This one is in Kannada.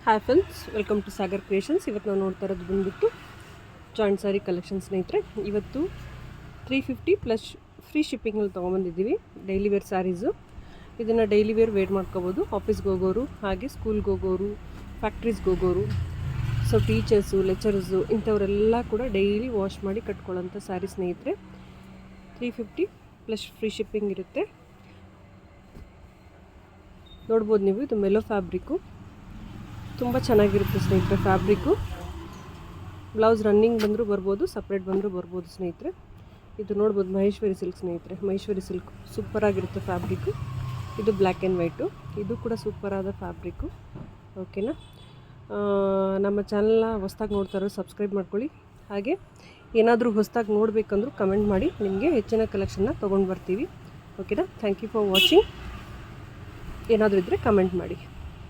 Hi friends, welcome to Sagar creations. ಇವತ್ತು ನಾವು ನೋಡ್ತಾ ಇರೋದು ಬಂದುಬಿಟ್ಟು ಜಾಯಿಂಟ್ ಸ್ಯಾರಿ ಕಲೆಕ್ಷನ್ ಸ್ನೇಹಿತರೆ. ಇವತ್ತು 350 ಪ್ಲಸ್ ಫ್ರೀ ಶಿಪ್ಪಿಂಗಲ್ಲಿ ತೊಗೊಂಬಂದಿದ್ದೀವಿ ಡೈಲಿ ವೇರ್ ಸ್ಯಾರೀಸು. ಇದನ್ನು ಡೈಲಿ ವೇರ್ ಮಾಡ್ಕೋಬೋದು. ಆಫೀಸ್ಗೆ ಹೋಗೋರು, ಹಾಗೆ ಸ್ಕೂಲ್ಗೆ ಹೋಗೋರು, ಫ್ಯಾಕ್ಟ್ರೀಸ್ಗೆ ಹೋಗೋರು, ಸೊ ಟೀಚರ್ಸು, ಲೆಕ್ಚರರ್ಸು ಇಂಥವರೆಲ್ಲ ಕೂಡ ಡೈಲಿ ವಾಶ್ ಮಾಡಿ ಕಟ್ಕೊಳ್ಳೋಂಥ ಸ್ಯಾರಿ ಸ್ನೇಹಿತರೆ. 350 ಪ್ಲಸ್ ಫ್ರೀ ಶಿಪ್ಪಿಂಗ್ ಇರುತ್ತೆ. ನೋಡ್ಬೋದು ನೀವು, ಇದು ಮೆಲೋ ಫ್ಯಾಬ್ರಿಕ್ಕು, ತುಂಬ ಚೆನ್ನಾಗಿರುತ್ತೆ ಸ್ನೇಹಿತರೆ. ಫ್ಯಾಬ್ರಿಕ್ಕು ಬ್ಲೌಸ್ ರನ್ನಿಂಗ್ ಬಂದರೂ ಬರ್ಬೋದು, ಸಪ್ರೇಟ್ ಬಂದರೂ ಬರ್ಬೋದು ಸ್ನೇಹಿತರೆ. ಇದು ನೋಡ್ಬೋದು ಮಹೇಶ್ವರಿ ಸಿಲ್ಕ್ ಸ್ನೇಹಿತರೆ. ಮಹೇಶ್ವರಿ ಸಿಲ್ಕ್ ಸೂಪರಾಗಿರುತ್ತೆ ಫ್ಯಾಬ್ರಿಕ್ಕು. ಇದು ಬ್ಲ್ಯಾಕ್ ಆ್ಯಂಡ್ ವೈಟು, ಇದು ಕೂಡ ಸೂಪರಾದ ಫ್ಯಾಬ್ರಿಕ್ಕು. ಓಕೆನಾ. ನಮ್ಮ ಚಾನಲ್ನ ಹೊಸ್ದಾಗಿ ನೋಡ್ತಾರೋ ಸಬ್ಸ್ಕ್ರೈಬ್ ಮಾಡ್ಕೊಳ್ಳಿ. ಹಾಗೆ ಏನಾದರೂ ಹೊಸ್ದಾಗಿ ನೋಡಬೇಕಂದ್ರೂ ಕಮೆಂಟ್ ಮಾಡಿ, ನಿಮಗೆ ಹೆಚ್ಚಿನ ಕಲೆಕ್ಷನ್ನ ತೊಗೊಂಡು ಬರ್ತೀವಿ. ಓಕೆನಾ. Thank you for watching. ಏನಾದರೂ ಇದ್ದರೆ ಕಮೆಂಟ್ ಮಾಡಿ.